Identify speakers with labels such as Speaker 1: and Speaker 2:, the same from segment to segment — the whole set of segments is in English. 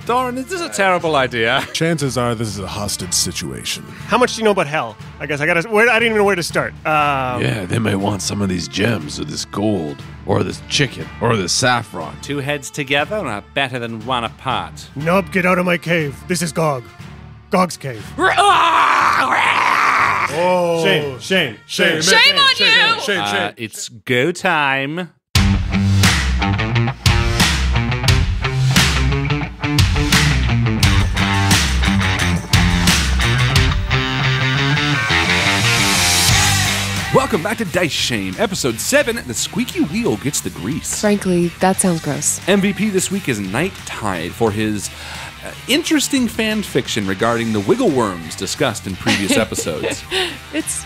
Speaker 1: Doran, is this a terrible idea?
Speaker 2: Chances are this is a hostage situation.
Speaker 3: How much do you know about hell? I guess I didn't even know where to start.
Speaker 4: Yeah, they may want some of these gems, or this gold, or this chicken, or this saffron.
Speaker 1: 2 heads together are better than 1 apart.
Speaker 3: Nope, get out of my cave. This is Gog. Gog's cave.
Speaker 2: Oh,
Speaker 3: Shame.
Speaker 5: Shame on you!
Speaker 2: Shame.
Speaker 1: It's go time. Welcome back to Dice Shame, Episode 7, The Squeaky Wheel Gets the Grease.
Speaker 5: Frankly, that sounds gross.
Speaker 1: MVP this week is Night Tide for his interesting fan fiction regarding the wiggle worms discussed in previous episodes.
Speaker 5: It's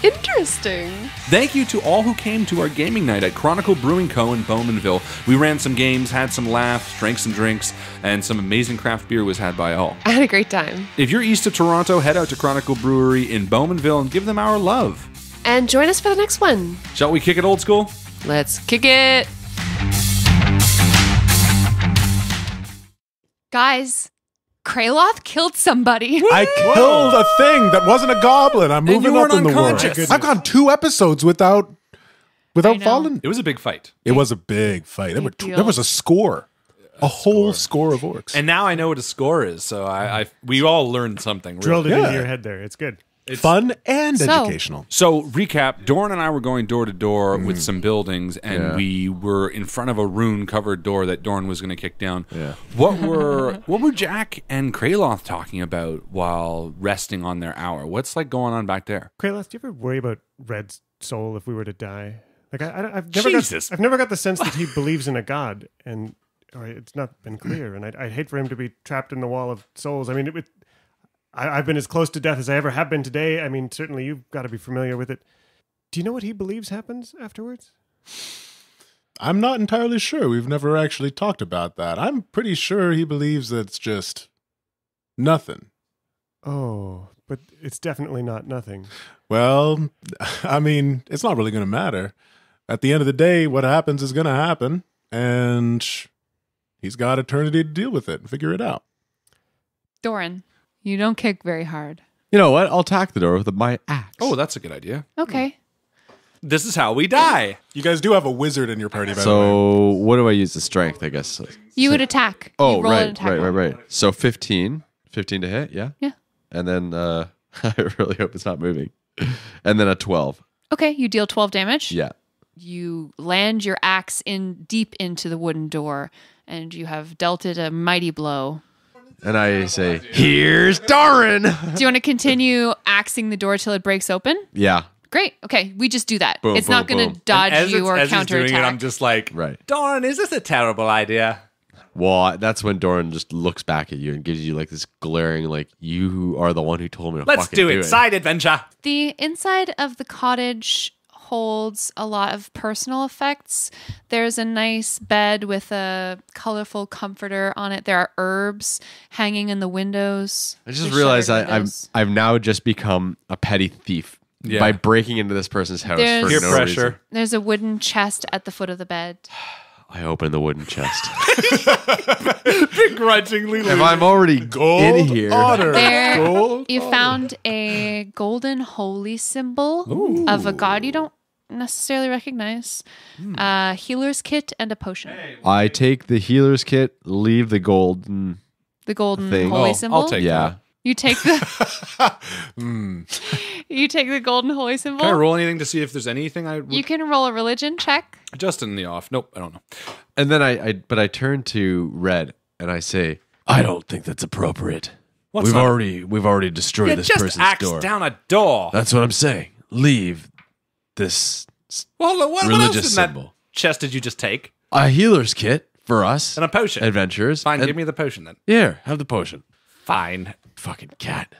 Speaker 5: interesting.
Speaker 1: Thank you to all who came to our gaming night at Chronicle Brewing Co. in Bowmanville. We ran some games, had some laughs, drank some drinks, and some amazing craft beer was had by all.
Speaker 5: I had a great time.
Speaker 1: If you're east of Toronto, head out to Chronicle Brewery in Bowmanville and give them our love.
Speaker 5: And join us for the next one.
Speaker 1: Shall we kick it old school?
Speaker 5: Let's kick it. Guys, Kraloth killed somebody.
Speaker 2: I killed a thing that wasn't a goblin. I'm moving
Speaker 1: you
Speaker 2: up
Speaker 1: weren't
Speaker 2: in the world.
Speaker 1: unconscious.
Speaker 2: I've gone 2 episodes without
Speaker 5: know.
Speaker 2: falling.
Speaker 1: It was a big fight.
Speaker 2: It was a big fight. There was a score. A whole score of orcs.
Speaker 1: And now I know what a score is, so we all learned something.
Speaker 3: Drilled it
Speaker 2: Yeah.
Speaker 3: into your head there. It's good.
Speaker 1: It's
Speaker 2: fun and
Speaker 5: So-
Speaker 2: educational.
Speaker 1: So, recap, Doran and I were going door to door with some buildings, and we were in front of a rune-covered door that Doran was going to kick down.
Speaker 4: Yeah.
Speaker 1: What were Jack and Kraloth talking about while resting on their hour? What's going on back there?
Speaker 3: Kraloth, do you ever worry about Red's soul if we were to die? I've never got the sense that he believes in a god, or it's not been clear, and I'd hate for him to be trapped in the wall of souls. I mean, I've been as close to death as I ever have been today. I mean, certainly you've got to be familiar with it. Do you know what he believes happens afterwards?
Speaker 2: I'm not entirely sure. We've never actually talked about that. I'm pretty sure he believes that it's just nothing.
Speaker 3: Oh, but it's definitely not nothing.
Speaker 2: Well, I mean, it's not really going to matter. At the end of the day, what happens is going to happen, and he's got eternity to deal with it and figure it out.
Speaker 5: Doran, you don't kick very hard.
Speaker 4: You know what? I'll attack the door with my axe.
Speaker 1: Oh, that's a good idea.
Speaker 5: Okay.
Speaker 1: This is how we die.
Speaker 2: You guys do have a wizard in your party, by the way.
Speaker 4: So what do I use the strength, I guess?
Speaker 5: You would attack.
Speaker 4: Oh,
Speaker 5: You roll an
Speaker 4: right.
Speaker 5: attack roll.
Speaker 4: So 15 to hit, yeah?
Speaker 5: Yeah.
Speaker 4: And then I really hope it's not moving. And then a 12.
Speaker 5: Okay, you deal 12 damage.
Speaker 4: Yeah.
Speaker 5: You land your axe deep into the wooden door, and you have dealt it a mighty blow.
Speaker 4: And I say, "Here's Doran."
Speaker 5: Do you want to continue axing the door till it breaks open?
Speaker 4: Yeah.
Speaker 5: Great. Okay, we just do that.
Speaker 4: Boom,
Speaker 5: it's not
Speaker 4: boom,
Speaker 5: going to
Speaker 4: boom.
Speaker 5: dodge you or
Speaker 1: as he's
Speaker 5: counterattack.
Speaker 1: doing it, I'm just like,
Speaker 4: Right.
Speaker 1: Doran, is this a terrible idea?
Speaker 4: Well, that's when Doran just looks back at you and gives you this glaring, you are the one who told me to
Speaker 1: Let's
Speaker 4: fucking
Speaker 1: do it. Side adventure.
Speaker 5: The inside of the cottage holds a lot of personal effects. There's a nice bed with a colorful comforter on it. There are herbs hanging in the windows.
Speaker 4: I just
Speaker 5: the
Speaker 4: realized
Speaker 5: shuttered windows.
Speaker 4: I've now just become a petty thief by breaking into this person's house
Speaker 5: There's-
Speaker 4: for
Speaker 1: Peer
Speaker 4: no
Speaker 1: pressure.
Speaker 4: reason.
Speaker 5: There's a wooden chest at the foot of the bed.
Speaker 4: I open the wooden chest.
Speaker 1: Begrudgingly.
Speaker 4: If I'm already in here,
Speaker 5: There, you found a golden holy symbol of a god you don't necessarily recognize, a healer's kit, and a potion.
Speaker 4: I take the healer's kit, leave the golden.
Speaker 5: The golden
Speaker 4: Thing.
Speaker 5: holy
Speaker 1: Oh,
Speaker 5: symbol.
Speaker 1: I'll take
Speaker 4: Yeah.
Speaker 1: that.
Speaker 5: You take the you take the golden holy symbol.
Speaker 1: Can I roll anything to see if there's anything I would...
Speaker 5: You can roll a religion check.
Speaker 1: Just in the off. Nope, I don't know.
Speaker 4: And then I turn to Red and I say, I don't think that's appropriate.
Speaker 1: What's
Speaker 4: We've
Speaker 1: not-
Speaker 4: already destroyed
Speaker 1: You
Speaker 4: this
Speaker 1: just
Speaker 4: person's
Speaker 1: axed
Speaker 4: door.
Speaker 1: down a door.
Speaker 4: That's what I'm saying. Leave this
Speaker 1: Well, what else
Speaker 4: religious
Speaker 1: in that
Speaker 4: symbol.
Speaker 1: chest did you just take?
Speaker 4: A healer's kit for us.
Speaker 1: And a potion.
Speaker 4: Adventurers.
Speaker 1: Fine,
Speaker 4: And-
Speaker 1: give me the potion then.
Speaker 4: Here, have the potion.
Speaker 1: Fine.
Speaker 4: Fucking cat.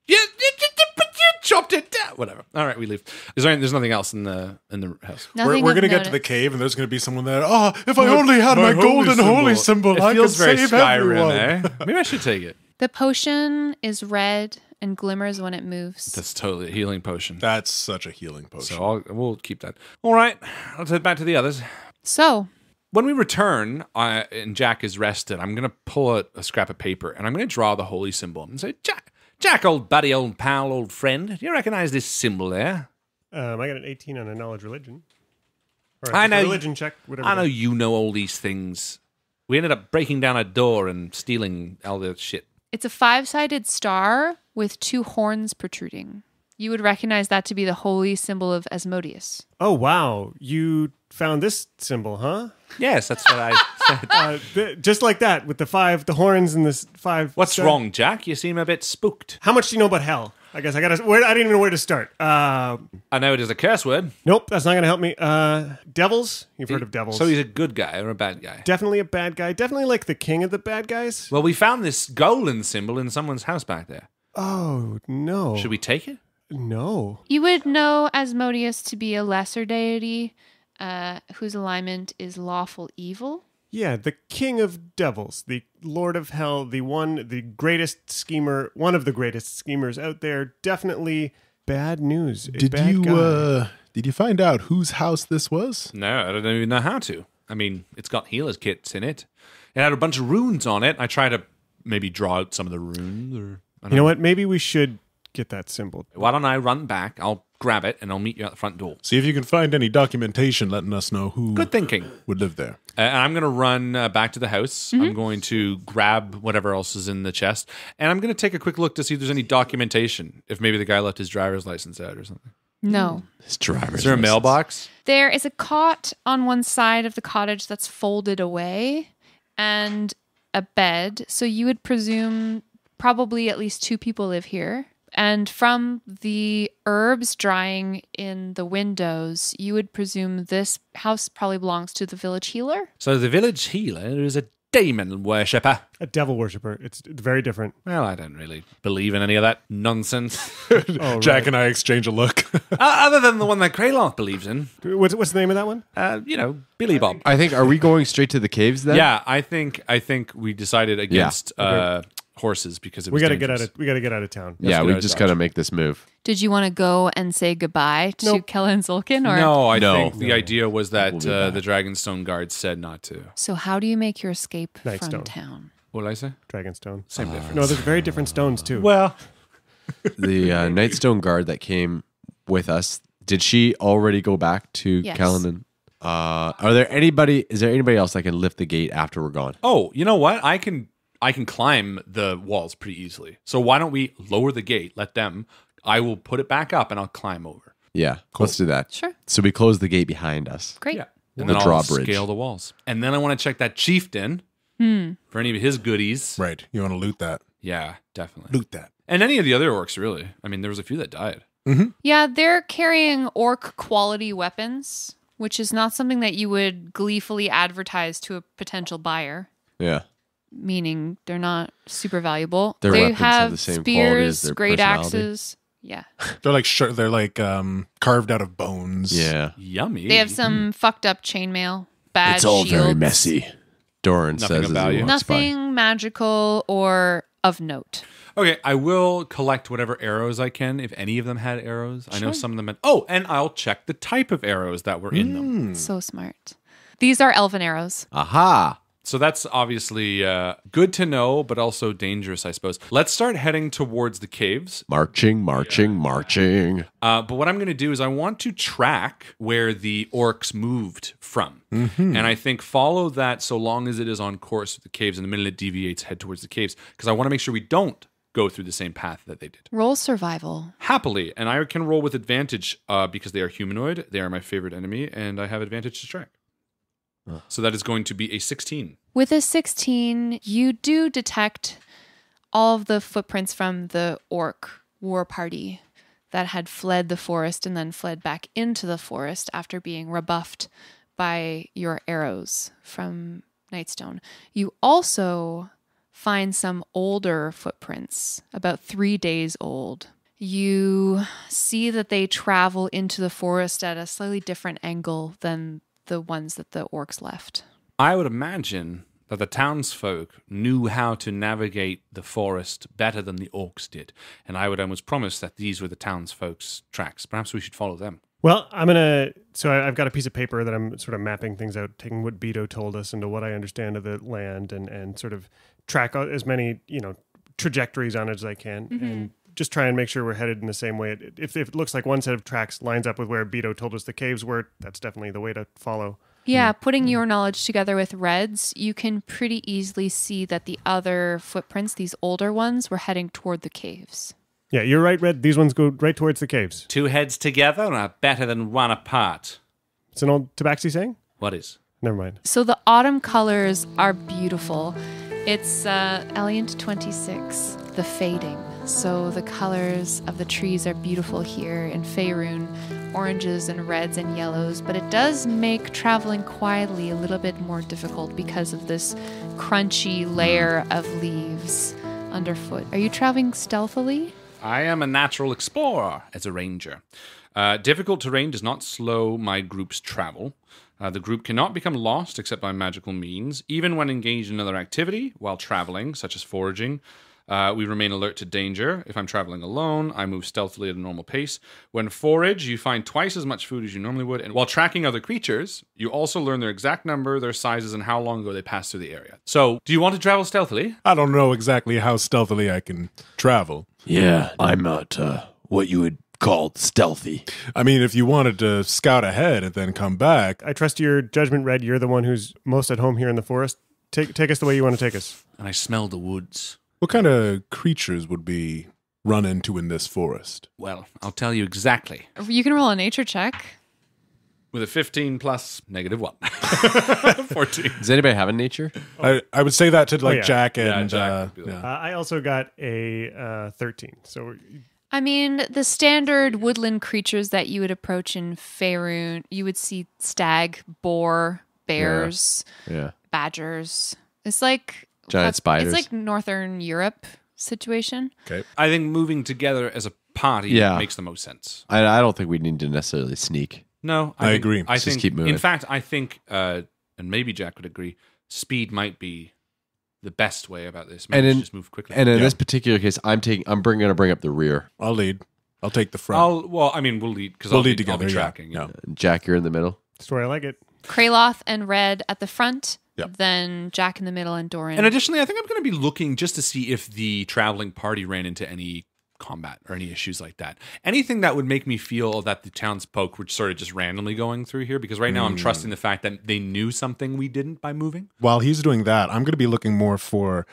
Speaker 1: But you chopped it down. Whatever. All right, we leave. There's nothing else in the house.
Speaker 5: Nothing
Speaker 2: We're
Speaker 5: of
Speaker 2: going to get
Speaker 5: note.
Speaker 2: to the cave, and there's going to be someone there. Oh, if I only had my golden holy symbol,
Speaker 1: It
Speaker 2: I could
Speaker 1: feels very
Speaker 2: save
Speaker 1: Skyrim,
Speaker 2: everyone.
Speaker 1: eh? Maybe I should take it.
Speaker 5: The potion is red and glimmers when it moves.
Speaker 1: That's totally a healing potion.
Speaker 2: That's such a healing potion.
Speaker 1: So we'll keep that. All right, let's head back to the others.
Speaker 5: So,
Speaker 1: when we return and Jack is rested, I'm going to pull a scrap of paper and I'm going to draw the holy symbol and say, Jack, old buddy, old pal, old friend, do you recognize this symbol there?
Speaker 3: I got an 18 on a knowledge religion. Or
Speaker 1: I know.
Speaker 3: Religion check, whatever.
Speaker 1: I know you know all these things. We ended up breaking down a door and stealing all the shit.
Speaker 5: It's a 5-sided star with 2 horns protruding. You would recognize that to be the holy symbol of Asmodeus.
Speaker 3: Oh, wow. You found this symbol, huh?
Speaker 1: Yes, that's what I said.
Speaker 3: Just like that, with the horns and the 5.
Speaker 1: What's wrong, Jack? You seem a bit spooked.
Speaker 3: How much do you know about hell? I guess I didn't even know where to start.
Speaker 1: I know it is a curse word.
Speaker 3: Nope, that's not going to help me. Devils? You've heard of devils.
Speaker 1: So he's a good guy or a bad guy?
Speaker 3: Definitely a bad guy. Definitely like the king of the bad guys.
Speaker 1: Well, we found this golden symbol in someone's house back there.
Speaker 3: Oh, no.
Speaker 1: Should we take it?
Speaker 3: No.
Speaker 5: You would know Asmodeus to be a lesser deity whose alignment is lawful evil.
Speaker 3: Yeah, the king of devils, the lord of hell, the greatest schemer, one of the greatest schemers out there. Definitely bad news.
Speaker 2: Did you find out whose house this was?
Speaker 1: No, I don't even know how to. I mean, it's got healer's kits in it. It had a bunch of runes on it. I try to maybe draw out some of the runes. Or
Speaker 3: You know what? Maybe we should get that symbol.
Speaker 1: Why don't I run back? I'll grab it and I'll meet you at the front door.
Speaker 2: See if you can find any documentation letting us know who
Speaker 1: Good thinking.
Speaker 2: would live there.
Speaker 1: And I'm going to run back to the house. I'm going to grab whatever else is in the chest. And I'm going to take a quick look to see if there's any documentation. If maybe the guy left his driver's license out or something.
Speaker 5: No.
Speaker 4: His driver's
Speaker 1: Is there a
Speaker 4: license.
Speaker 1: mailbox?
Speaker 5: There is a cot on one side of the cottage that's folded away and a bed. So you would presume probably at least 2 people live here. And from the herbs drying in the windows, you would presume this house probably belongs to the village healer.
Speaker 1: So the village healer is a demon worshipper.
Speaker 3: A devil worshiper. It's very different.
Speaker 1: Well, I don't really believe in any of that nonsense.
Speaker 3: Oh,
Speaker 2: Jack and I exchange a look.
Speaker 1: Other than the one that Kraloth believes in.
Speaker 3: What's the name of that one?
Speaker 1: Billy Bob.
Speaker 4: I think, are we going straight to the caves then?
Speaker 1: Yeah, I think we decided against horses because it was
Speaker 3: We got to
Speaker 1: dangerous.
Speaker 3: get out of town.
Speaker 4: Yeah,
Speaker 1: Let's
Speaker 4: we
Speaker 1: go
Speaker 4: just
Speaker 1: to
Speaker 4: got to
Speaker 1: Dodge.
Speaker 4: make this move.
Speaker 5: Did you want to go and say goodbye to
Speaker 3: Nope.
Speaker 5: Kella and Zulkin? Or?
Speaker 1: No, I
Speaker 4: No.
Speaker 1: think the idea was that
Speaker 4: We'll be back.
Speaker 1: the Dragonstone guard said not to.
Speaker 5: So how do you make your escape from
Speaker 3: Nightstone.
Speaker 5: town?
Speaker 1: What did I say?
Speaker 3: Dragonstone.
Speaker 1: Same difference.
Speaker 3: No, there's very different stones too.
Speaker 1: Well,
Speaker 4: The Nightstone guard that came with us, did she already go back to
Speaker 5: Yes.
Speaker 4: Callanan? Is there anybody else that can lift the gate after we're gone?
Speaker 1: oh, you know what? I can climb the walls pretty easily. So why don't we lower the gate? Let them. I will put it back up and I'll climb over.
Speaker 4: Yeah, let's do that.
Speaker 5: Sure.
Speaker 4: So we close the gate behind us.
Speaker 5: Great.
Speaker 1: Yeah.
Speaker 4: The
Speaker 1: And then I'll
Speaker 4: drawbridge.
Speaker 1: scale the walls. And then I want to check that chieftain for any of his goodies.
Speaker 2: Right. You want to loot that.
Speaker 1: Yeah, definitely.
Speaker 2: Loot that.
Speaker 1: And any of the other orcs, really. I mean, there was a few that died.
Speaker 5: Yeah, they're carrying orc quality weapons, which is not something that you would gleefully advertise to a potential buyer.
Speaker 4: Yeah.
Speaker 5: Meaning they're not super valuable.
Speaker 4: Their
Speaker 5: they
Speaker 4: weapons have
Speaker 5: have
Speaker 4: the same quality as
Speaker 5: spears,
Speaker 4: their
Speaker 5: great
Speaker 4: personality.
Speaker 5: axes. Yeah.
Speaker 2: They're like carved out of bones.
Speaker 4: Yeah.
Speaker 1: Yummy.
Speaker 5: They have some fucked up chainmail, bad
Speaker 4: It's all very
Speaker 5: shields.
Speaker 4: messy. Doran
Speaker 1: Nothing
Speaker 4: says as
Speaker 1: about
Speaker 4: he
Speaker 1: you.
Speaker 4: walks by.
Speaker 5: Nothing magical or of note.
Speaker 1: Okay, I will collect whatever arrows I can, if any of them had arrows. I know
Speaker 5: Sure.
Speaker 1: some of them had. Oh, and I'll check the type of arrows that were in them.
Speaker 5: So smart. These are elven arrows.
Speaker 4: Aha!
Speaker 1: So that's obviously good to know, but also dangerous, I suppose. Let's start heading towards the caves.
Speaker 4: Marching.
Speaker 1: But what I'm going to do is I want to track where the orcs moved from. And I think follow that so long as it is on course with the caves. And the minute it deviates, head towards the caves. Because I want to make sure we don't go through the same path that they did.
Speaker 5: Roll survival.
Speaker 1: Happily. And I can roll with advantage because they are humanoid. They are my favorite enemy. And I have advantage to track. So that is going to be a 16.
Speaker 5: With a 16, you do detect all of the footprints from the orc war party that had fled the forest and then fled back into the forest after being rebuffed by your arrows from Nightstone. You also find some older footprints, about 3 days old. You see that they travel into the forest at a slightly different angle than the ones that the orcs left.
Speaker 1: I would imagine that the townsfolk knew how to navigate the forest better than the orcs did. And I would almost promise that these were the townsfolk's tracks. Perhaps we should follow them.
Speaker 3: Well, I've got a piece of paper that I'm sort of mapping things out, taking what Beto told us into what I understand of the land and sort of track out as many, trajectories on it as I can and just try and make sure we're headed in the same way. If it looks like one set of tracks lines up with where Beto told us the caves were, that's definitely the way to follow.
Speaker 5: Yeah, putting your knowledge together with Red's, you can pretty easily see that the other footprints, these older ones, were heading toward the caves.
Speaker 3: Yeah, you're right, Red. These ones go right towards the caves.
Speaker 1: 2 heads together are better than 1 apart.
Speaker 3: It's an old Tabaxi saying?
Speaker 1: What is?
Speaker 3: Never mind.
Speaker 5: So the autumn colors are beautiful. It's Eliant 26, the fading. So the colors of the trees are beautiful here in Faerun, oranges and reds and yellows, but it does make traveling quietly a little bit more difficult because of this crunchy layer of leaves underfoot. Are you traveling stealthily?
Speaker 1: I am a natural explorer as a ranger. Difficult terrain does not slow my group's travel. The group cannot become lost except by magical means. Even when engaged in another activity while traveling, such as foraging, we remain alert to danger. If I'm traveling alone, I move stealthily at a normal pace. When forage, you find twice as much food as you normally would. And while tracking other creatures, you also learn their exact number, their sizes, and how long ago they passed through the area. So, do you want to travel stealthily?
Speaker 2: I don't know exactly how stealthily I can travel.
Speaker 4: Yeah, I'm not what you would call stealthy.
Speaker 2: I mean, if you wanted to scout ahead and then come back.
Speaker 3: I trust your judgment, Red. You're the one who's most at home here in the forest. Take us the way you want to take us.
Speaker 1: And I smell the woods.
Speaker 2: What kind of creatures would we run into in this forest?
Speaker 1: Well, I'll tell you exactly.
Speaker 5: You can roll a nature check.
Speaker 1: With a 15 plus -1. 14.
Speaker 4: Does anybody have a nature?
Speaker 2: I would say that to Jack and
Speaker 1: Yeah, Jack would be like-
Speaker 3: I also got a 13. So
Speaker 5: I mean, the standard woodland creatures that you would approach in Faerun, you would see stag, boar, bears, badgers. It's like
Speaker 4: giant spiders.
Speaker 5: It's like Northern Europe situation.
Speaker 2: Okay.
Speaker 1: I think moving together as a party makes the most sense.
Speaker 4: I don't think we need to necessarily sneak.
Speaker 1: No,
Speaker 2: I agree.
Speaker 1: I
Speaker 4: Let's
Speaker 1: think,
Speaker 4: just keep moving.
Speaker 1: In fact, I think, and maybe Jack would agree, speed might be the best way about this. Maybe just move quickly.
Speaker 4: And in this particular case, I'm going to bring up the rear.
Speaker 2: I'll lead. I'll take the front.
Speaker 1: We'll lead because
Speaker 2: We'll
Speaker 1: I'll
Speaker 2: lead
Speaker 1: be
Speaker 2: together.
Speaker 1: tracking.
Speaker 2: Yeah.
Speaker 4: Jack, you're in the middle.
Speaker 3: story, I like it.
Speaker 5: Kraloth and Red at the front,
Speaker 2: Yep.
Speaker 5: then Jack in the middle and Doran.
Speaker 1: And additionally, I think I'm going to be looking just to see if the traveling party ran into any combat or any issues like that. Anything that would make me feel that the townsfolk were sort of just randomly going through here, because right now I'm trusting the fact that they knew something we didn't by moving.
Speaker 2: While he's doing that, I'm going to be looking more for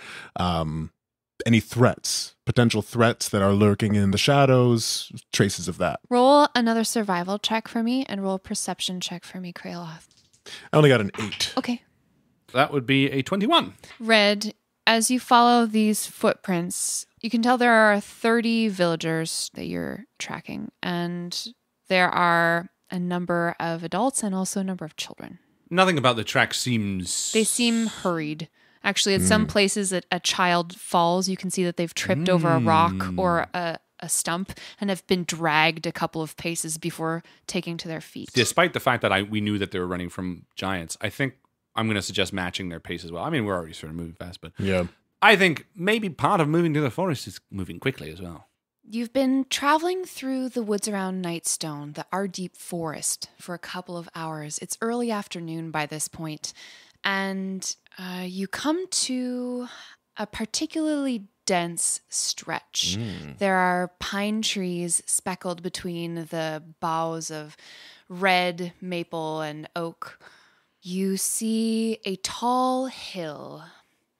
Speaker 2: any threats, potential threats that are lurking in the shadows, traces of that.
Speaker 5: Roll another survival check for me and roll a perception check for me, Kraloth.
Speaker 2: I only got an 8.
Speaker 5: Okay.
Speaker 1: That would be a 21.
Speaker 5: Red, as you follow these footprints, you can tell there are 30 villagers that you're tracking, and there are a number of adults and also a number of children.
Speaker 1: Nothing about the track seems...
Speaker 5: They seem hurried. Actually, at some places, a child falls. You can see that they've tripped over a rock or a stump and have been dragged a couple of paces before taking to their feet.
Speaker 1: Despite the fact that we knew that they were running from giants, I think I'm going to suggest matching their pace as well. I mean, we're already sort of moving fast, but
Speaker 2: Yeah.
Speaker 1: I think maybe part of moving to the forest is moving quickly as well.
Speaker 5: You've been traveling through the woods around Nightstone, the Ardeep Forest, for a couple of hours. It's early afternoon by this point, and you come to a particularly dense stretch. There are pine trees speckled between the boughs of red maple and oak. You see a tall hill.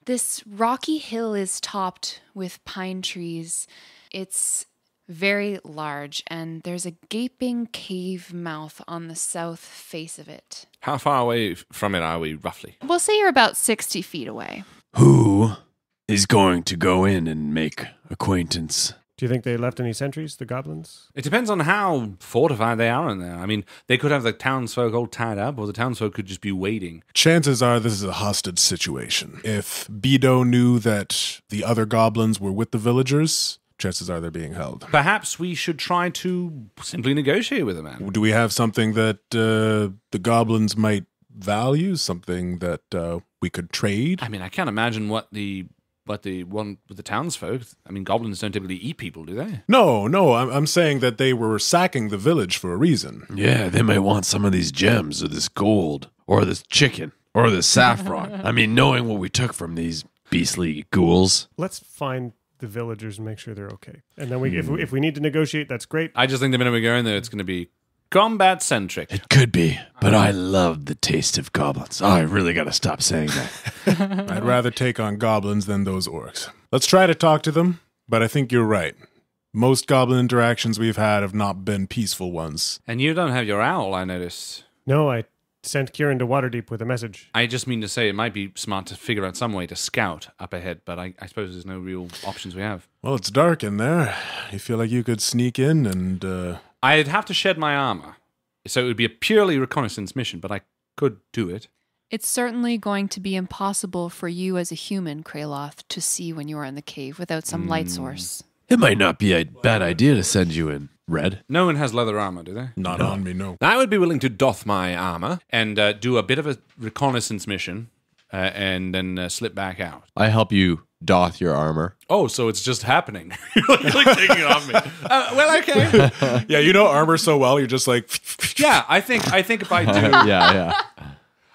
Speaker 5: This rocky hill is topped with pine trees. It's very large, and there's a gaping cave mouth on the south face of it.
Speaker 1: How far away from it are we, roughly?
Speaker 5: We'll say you're about 60 feet away.
Speaker 4: Who is going to go in and make acquaintance?
Speaker 3: Do you think they left any sentries, the goblins?
Speaker 1: It depends on how fortified they are in there. I mean, they could have the townsfolk all tied up, or the townsfolk could just be waiting.
Speaker 2: Chances are this is a hostage situation. If Beto knew that the other goblins were with the villagers, chances are they're being held.
Speaker 1: Perhaps we should try to simply negotiate with them, man.
Speaker 2: Do we have something that the goblins might value? Something that we could trade?
Speaker 1: I mean, I can't imagine what the But the one with the townsfolk, I mean, goblins don't typically eat people, do they?
Speaker 2: No, I'm saying that they were sacking the village for a reason.
Speaker 4: Yeah, they might want some of these gems or this gold or this chicken or this saffron. I mean, knowing what we took from these beastly ghouls.
Speaker 3: Let's find the villagers and make sure they're okay. And then if we need to negotiate, that's great.
Speaker 1: I just think the minute we go in there, it's going to be combat centric.
Speaker 4: It could be, but I love the taste of goblins. I really got to stop saying that.
Speaker 2: I'd rather take on goblins than those orcs. Let's try to talk to them, but I think you're right. Most goblin interactions we've had have not been peaceful ones.
Speaker 1: And you don't have your owl, I noticed.
Speaker 3: No, I sent Kieran to Waterdeep with a message.
Speaker 1: I just mean to say it might be smart to figure out some way to scout up ahead, but I suppose there's no real options we have.
Speaker 2: Well, it's dark in there. You feel like you could sneak in and...
Speaker 1: I'd have to shed my armor, so it would be a purely reconnaissance mission, but I could do it.
Speaker 5: It's certainly going to be impossible for you as a human, Kraloth, to see when you are in the cave without some light source.
Speaker 4: It might not be a bad idea to send you in, Red.
Speaker 1: No one has leather armor, do they?
Speaker 2: Not on me, no.
Speaker 6: I would be willing to doff my armor.
Speaker 1: And do a bit of a reconnaissance mission, and then slip back out.
Speaker 4: I help you doth your armor.
Speaker 1: Oh, so it's just happening. You're like taking it off me. Well, okay.
Speaker 2: Yeah, you know armor so well, you're just like...
Speaker 1: Yeah, I think if I do...
Speaker 4: Yeah.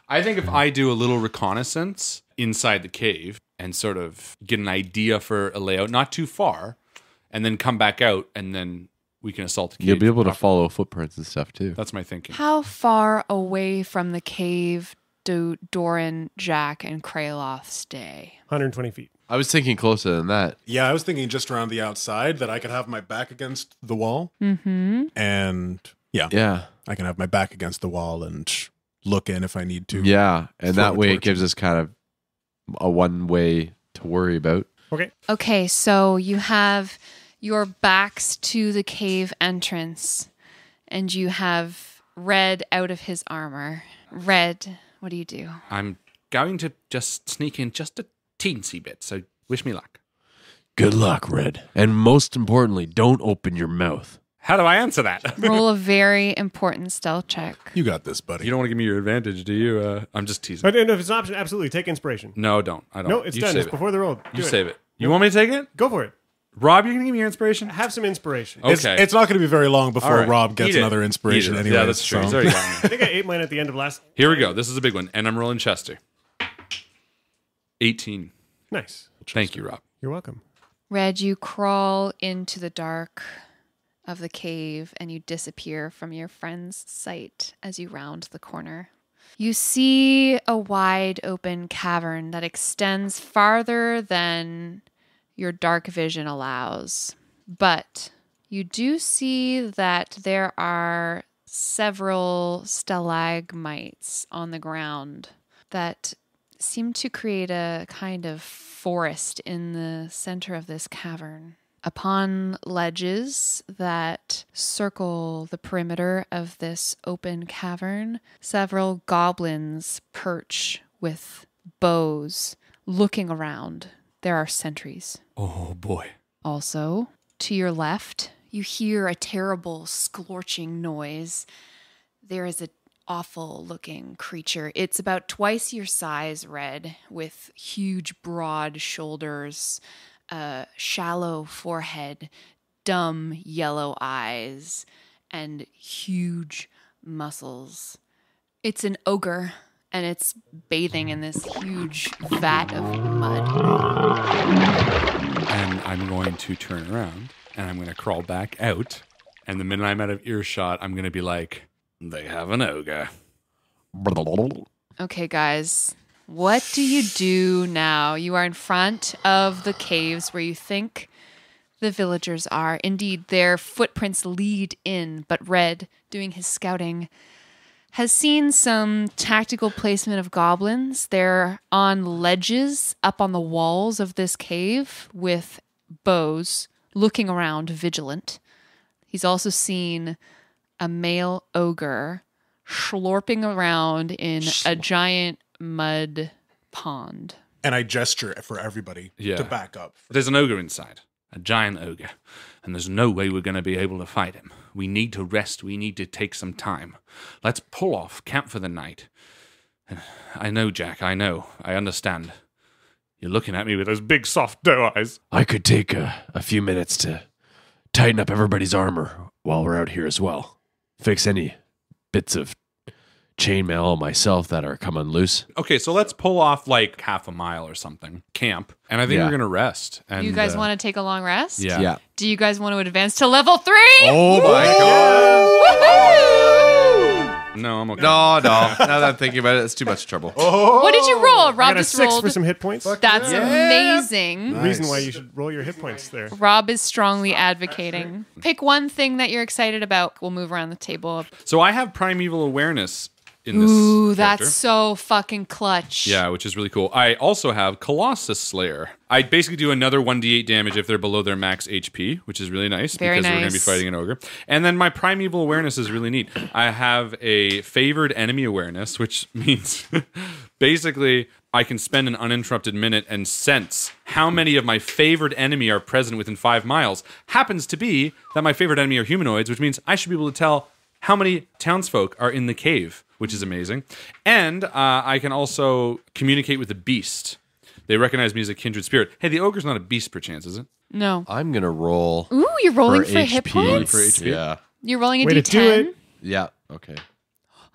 Speaker 1: I think if I do a little reconnaissance inside the cave and sort of get an idea for a layout, not too far, and then come back out, and then we can assault the cave.
Speaker 4: You'll be able to
Speaker 1: properly.
Speaker 4: follow footprints and stuff too.
Speaker 1: That's my thinking.
Speaker 5: How far away from the cave do Doran, Jack, and Kraloth stay?
Speaker 3: 120 feet.
Speaker 4: I was thinking closer than that.
Speaker 2: Yeah, I was thinking just around the outside that I could have my back against the wall.
Speaker 5: Mm-hmm.
Speaker 2: And
Speaker 4: Yeah.
Speaker 2: I can have my back against the wall and look in if I need to.
Speaker 4: Yeah. And
Speaker 2: Throw
Speaker 4: that
Speaker 2: a
Speaker 4: way it
Speaker 2: torch
Speaker 4: gives
Speaker 2: in.
Speaker 4: us kind of a one way to worry about.
Speaker 3: Okay.
Speaker 5: Okay, so you have your backs to the cave entrance, and you have Red out of his armor. Red, what do you do?
Speaker 1: I'm going to just sneak in just a teensy bit, so wish me luck.
Speaker 4: Good luck, Red. And most importantly, don't open your mouth.
Speaker 1: How do I answer that?
Speaker 5: Roll a very important stealth check.
Speaker 2: You got this, buddy.
Speaker 1: You don't want to give me your advantage, do you? I'm just teasing.
Speaker 3: But if it's an option, absolutely take inspiration.
Speaker 1: No, don't. I don't.
Speaker 3: No, it's
Speaker 1: You
Speaker 3: done.
Speaker 1: save
Speaker 3: It's
Speaker 1: it.
Speaker 3: before the roll.
Speaker 1: You save it. You want me to take it?
Speaker 3: Go for it.
Speaker 1: Rob, you're going to give me your inspiration?
Speaker 3: Have some inspiration.
Speaker 1: Okay.
Speaker 2: It's not going to be very long before
Speaker 1: All right.
Speaker 2: Rob gets
Speaker 1: Eat it.
Speaker 2: another inspiration
Speaker 1: Eat it.
Speaker 2: anyway.
Speaker 1: Yeah, that's true. He's already got me.
Speaker 3: I think I ate mine at the end of last.
Speaker 1: Here we go. This is a big one. And I'm rolling Chester. 18.
Speaker 3: Nice.
Speaker 1: Thank you, Rob.
Speaker 3: You're welcome.
Speaker 5: Red, you crawl into the dark of the cave and you disappear from your friend's sight as you round the corner. You see a wide open cavern that extends farther than your dark vision allows. But you do see that there are several stalagmites on the ground that seem to create a kind of forest in the center of this cavern. Upon ledges that circle the perimeter of this open cavern, several goblins perch with bows, looking around. There are sentries.
Speaker 1: Oh, boy.
Speaker 5: Also, to your left, you hear a terrible scorching noise. There is an awful-looking creature. It's about twice your size, Red, with huge, broad shoulders, a shallow forehead, dumb yellow eyes, and huge muscles. It's an ogre, and it's bathing in this huge vat of mud.
Speaker 1: And I'm going to turn around, and I'm going to crawl back out. And the minute I'm out of earshot, I'm going to be like, they have an ogre.
Speaker 5: Okay, guys. What do you do now? You are in front of the caves where you think the villagers are. Indeed, their footprints lead in, but Red, doing his scouting, has seen some tactical placement of goblins. They're on ledges up on the walls of this cave with bows, looking around, vigilant. He's also seen a male ogre slurping around in a giant mud pond.
Speaker 2: And I gesture for everybody
Speaker 1: Yeah.
Speaker 2: to back up.
Speaker 1: There's an ogre inside, a giant ogre, and there's no way we're going to be able to fight him. We need to rest. We need to take some time. Let's pull off, camp for the night. I know, Jack, I know. I understand. You're looking at me with those big soft doe eyes.
Speaker 4: I could take a few minutes to tighten up everybody's armor while we're out here as well. Fix any bits of chainmail myself that are coming loose.
Speaker 1: Okay, so let's pull off like half a mile or something. Camp. And I think we're going to rest. And,
Speaker 5: You guys want to take a long rest?
Speaker 1: Yeah.
Speaker 5: Do you guys want to advance to level 3?
Speaker 4: Oh my god.
Speaker 1: No, I'm okay.
Speaker 4: No. Now that I'm thinking about it, it's too much trouble.
Speaker 5: What did you roll?
Speaker 3: I
Speaker 5: Rob
Speaker 3: got a
Speaker 5: just
Speaker 3: 6
Speaker 5: rolled.
Speaker 3: for some hit points.
Speaker 5: That's amazing.
Speaker 2: Nice.
Speaker 3: Reason why you should roll your hit points there.
Speaker 5: Rob is strongly advocating. Pick one thing that you're excited about. We'll move around the table.
Speaker 1: So I have primeval awareness in this
Speaker 5: Ooh,
Speaker 1: character.
Speaker 5: that's so fucking clutch.
Speaker 1: Yeah, which is really cool. I also have Colossus Slayer. I basically do another 1d8 damage if they're below their max HP, which is really nice
Speaker 5: Very
Speaker 1: because we're going to be
Speaker 5: nice.
Speaker 1: fighting an ogre. And then my primeval awareness is really neat. I have a favored enemy awareness, which means basically I can spend an uninterrupted minute and sense how many of my favored enemy are present within 5 miles. Happens to be that my favorite enemy are humanoids, which means I should be able to tell how many townsfolk are in the cave, which is amazing. And I can also communicate with the beast. They recognize me as a kindred spirit. Hey, the ogre's not a beast, perchance, is it?
Speaker 5: No.
Speaker 4: I'm going to roll.
Speaker 5: Ooh, you're rolling for hit
Speaker 4: HP.
Speaker 5: points?
Speaker 1: For HP.
Speaker 4: Yeah.
Speaker 5: You're rolling a
Speaker 3: Way to
Speaker 5: d10.
Speaker 3: do it.
Speaker 4: Yeah. Okay.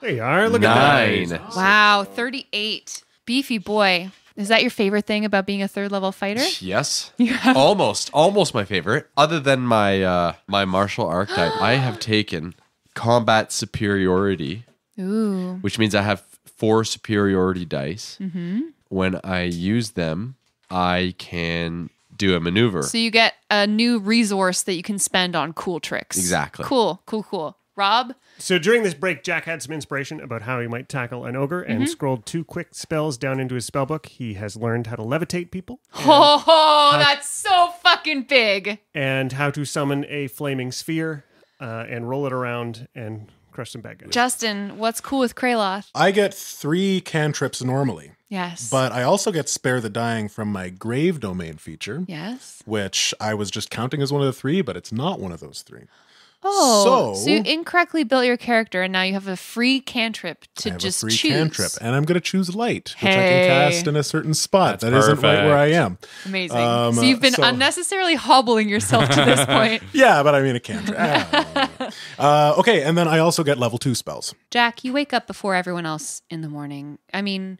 Speaker 3: There you are. Look at that.
Speaker 4: 9.
Speaker 5: Wow, 38. Beefy boy. Is that your favorite thing about being a third level fighter?
Speaker 4: Yes. Almost my favorite. Other than my my martial archetype, I have taken combat superiority,
Speaker 5: Ooh.
Speaker 4: which means I have 4 superiority dice. Mm-hmm. When I use them, I can do a maneuver.
Speaker 5: So you get a new resource that you can spend on cool tricks.
Speaker 4: Exactly.
Speaker 5: Cool. Rob?
Speaker 3: So during this break, Jack had some inspiration about how he might tackle an ogre and scrolled 2 quick spells down into his spellbook. He has learned how to levitate people
Speaker 5: Oh, that's so fucking big.
Speaker 3: and how to summon a flaming sphere and roll it around and crush some bad guys.
Speaker 5: Justin, what's cool with Kraloth?
Speaker 2: I get 3 cantrips normally,
Speaker 5: Yes.
Speaker 2: but I also get Spare the Dying from my Grave Domain feature,
Speaker 5: Yes.
Speaker 2: which I was just counting as one of the 3, but it's not one of those 3.
Speaker 5: Oh,
Speaker 2: So-
Speaker 5: so you incorrectly built your character, and now you have a free cantrip to
Speaker 2: I have
Speaker 5: just
Speaker 2: a free
Speaker 5: choose.
Speaker 2: cantrip, and I'm going to choose Light, which I
Speaker 5: Hey.
Speaker 2: can cast in a certain spot
Speaker 1: That's
Speaker 2: that isn't right where I
Speaker 1: perfect.
Speaker 2: am.
Speaker 5: Amazing. So you've been
Speaker 2: so-
Speaker 5: unnecessarily hobbling yourself to this point.
Speaker 2: Yeah, but I mean a cantrip. Okay, and then I also get level 2 spells.
Speaker 5: Jack, you wake up before everyone else in the morning. I mean,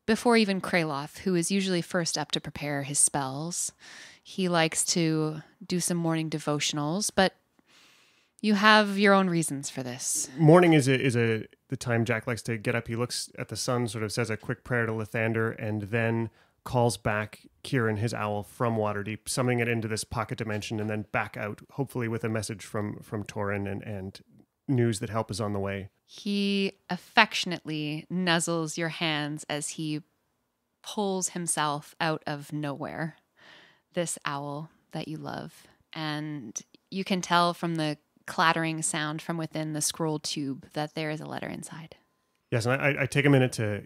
Speaker 5: before even Kraloth, who is usually first up to prepare his spells. He likes to do some morning devotionals, but you have your own reasons for this.
Speaker 3: Morning is the time Jack likes to get up. He looks at the sun, sort of says a quick prayer to Lathander, and then calls back Kieran, his owl, from Waterdeep, summoning it into this pocket dimension, and then back out, hopefully with a message from Torin and news that help is on the way.
Speaker 5: He affectionately nuzzles your hands as he pulls himself out of nowhere, this owl that you love. And you can tell from the clattering sound from within the scroll tube that there is a letter inside.
Speaker 3: Yes, and I take a minute to,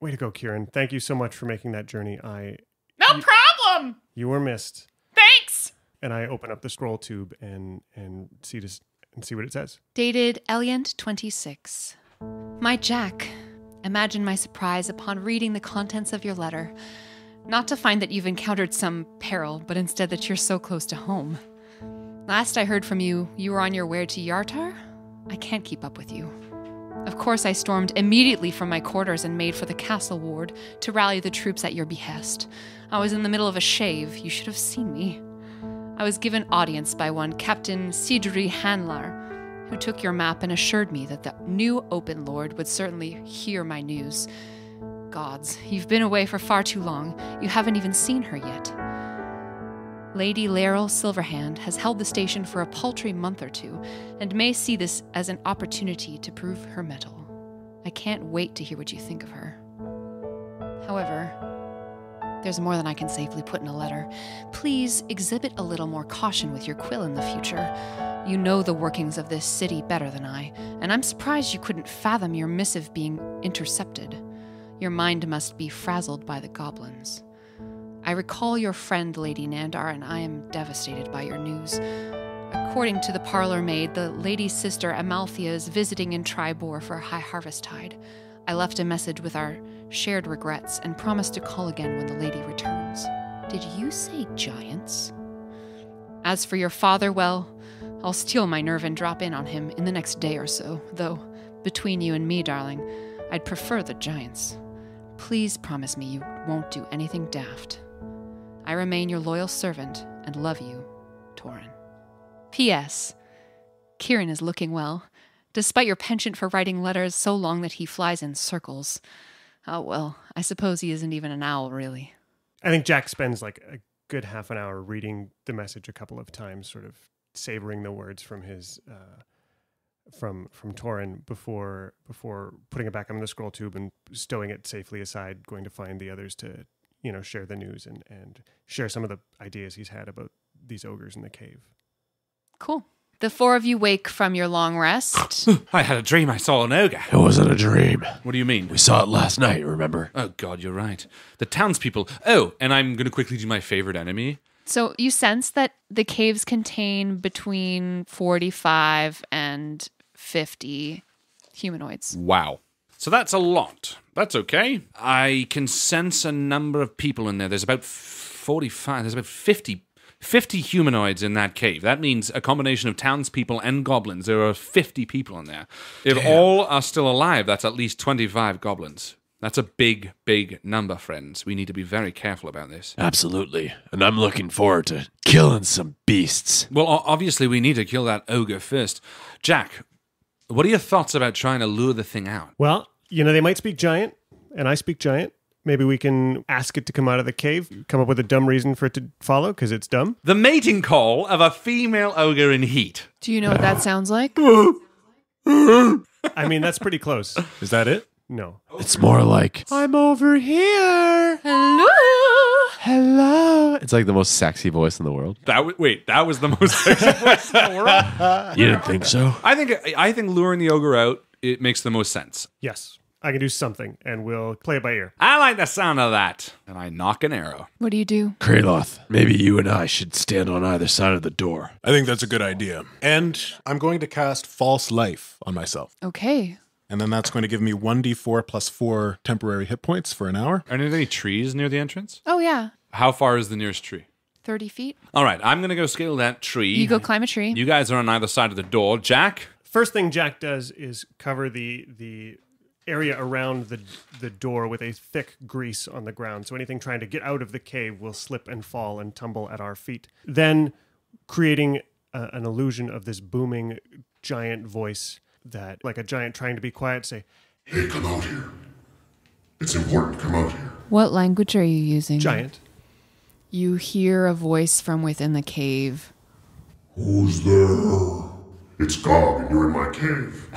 Speaker 3: way to go, Kieran. Thank you so much for making that journey.
Speaker 5: No problem!
Speaker 3: You were missed.
Speaker 5: Thanks!
Speaker 3: And I open up the scroll tube and see what it says.
Speaker 5: Dated Eliant 26. My Jack, imagine my surprise upon reading the contents of your letter. Not to find that you've encountered some peril, but instead that you're so close to home. Last I heard from you, you were on your way to Yartar? I can't keep up with you. Of course, I stormed immediately from my quarters and made for the castle ward to rally the troops at your behest. I was in the middle of a shave. You should have seen me. I was given audience by one Captain Sidri Hanlar, who took your map and assured me that the new Open Lord would certainly hear my news. Gods, you've been away for far too long. You haven't even seen her yet. Lady Laeral Silverhand has held the station for a paltry month or 2, and may see this as an opportunity to prove her mettle. I can't wait to hear what you think of her. However, there's more than I can safely put in a letter. Please exhibit a little more caution with your quill in the future. You know the workings of this city better than I, and I'm surprised you couldn't fathom your missive being intercepted. Your mind must be frazzled by the goblins. I recall your friend, Lady Nandar, and I am devastated by your news. According to the parlor maid, the lady's sister Amalthea is visiting in Tribor for High Harvest Tide. I left a message with our shared regrets and promised to call again when the lady returns. Did you say giants? As for your father, well, I'll steal my nerve and drop in on him in the next day or so, though, between you and me, darling, I'd prefer the giants. Please promise me you won't do anything daft. I remain your loyal servant and love you, Torin. P.S. Kieran is looking well, despite your penchant for writing letters so long that he flies in circles. Oh, well, I suppose he isn't even an owl, really.
Speaker 3: I think Jack spends like a good half an hour reading the message a couple of times, sort of savoring the words from his from Torin before putting it back on the scroll tube and stowing it safely aside, going to find the others to, share the news and share some of the ideas he's had about these ogres in the cave.
Speaker 5: Cool. The four of you wake from your long rest.
Speaker 1: I had a dream I saw an ogre.
Speaker 4: It wasn't a dream.
Speaker 1: What do you mean?
Speaker 4: We saw it last night, remember?
Speaker 1: Oh, God, you're right. The townspeople. Oh, and I'm going to quickly do my favorite enemy.
Speaker 5: So you sense that the caves contain between 45 and 50 humanoids.
Speaker 1: Wow. So that's a lot. That's okay. I can sense a number of people in there. There's about 45, there's about 50 humanoids in that cave. That means a combination of townspeople and goblins. There are 50 people in there. If all are still alive, that's at least 25 goblins. That's a big, big number, friends. We need to be very careful about this.
Speaker 4: Absolutely. And I'm looking forward to killing some beasts.
Speaker 1: Well, obviously, we need to kill that ogre first. Jack, what are your thoughts about trying to lure the thing out?
Speaker 3: Well, they might speak giant, and I speak giant. Maybe we can ask it to come out of the cave, come up with a dumb reason for it to follow, because it's dumb.
Speaker 1: The mating call of a female ogre in heat.
Speaker 5: Do you know what that sounds like?
Speaker 3: I mean, that's pretty close.
Speaker 2: Is that it?
Speaker 3: No.
Speaker 4: It's more like, I'm over here.
Speaker 5: Hello?
Speaker 4: Hello. It's like the most sexy voice in the world.
Speaker 1: That was the most sexy voice in the world?
Speaker 4: You didn't think so?
Speaker 1: I think luring the ogre out, it makes the most sense.
Speaker 3: Yes. I can do something, and we'll play it by ear.
Speaker 1: I like the sound of that. And I knock an arrow.
Speaker 5: What do you do?
Speaker 4: Kraloth, maybe you and I should stand on either side of the door.
Speaker 2: I think that's a good idea. And I'm going to cast False Life on myself.
Speaker 5: Okay.
Speaker 2: And then that's going to give me 1d4 plus 4 temporary hit points for an hour.
Speaker 1: Are there any trees near the entrance?
Speaker 5: Oh, yeah.
Speaker 1: How far is the nearest tree?
Speaker 5: 30 feet.
Speaker 1: All right, I'm going to go scale that tree.
Speaker 5: You go climb a tree.
Speaker 1: You guys are on either side of the door. Jack?
Speaker 3: First thing Jack does is cover the area around the door with a thick grease on the ground. So anything trying to get out of the cave will slip and fall and tumble at our feet. Then creating an illusion of this booming giant voice that, like a giant trying to be quiet, say,
Speaker 7: "Hey, come out here. It's important, come out here."
Speaker 5: What language are you using?
Speaker 3: Giant.
Speaker 5: You hear a voice from within the cave.
Speaker 7: "Who's there?" "It's Gog, and you're in my cave."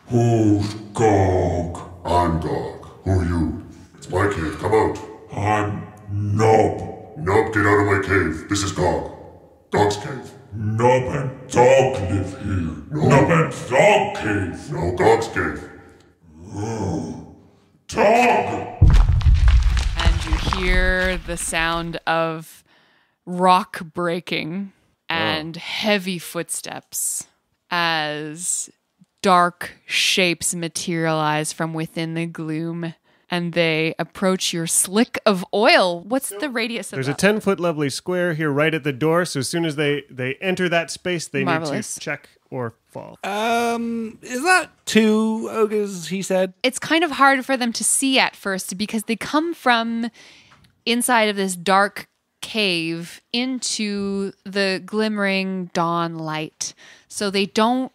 Speaker 7: "Who's Gog?" "I'm Gog. Who are you?" "It's my cave, come out." "I'm Nob." "Nob, get out of my cave. This is Gog. Gog's cave." "Nob and Dog live here." "Nob and Dog cave." "No, Gog's cave." "Dog!"
Speaker 5: And you hear the sound of rock breaking and heavy footsteps as dark shapes materialize from within the gloom, and they approach your slick of oil. What's the radius of
Speaker 3: There's
Speaker 5: that?
Speaker 3: a 10-foot lovely square here right at the door, so as soon as they enter that space, they need to check or fall.
Speaker 1: Is that 2 ogres, he said?
Speaker 5: It's kind of hard for them to see at first because they come from inside of this dark cave into the glimmering dawn light. So they don't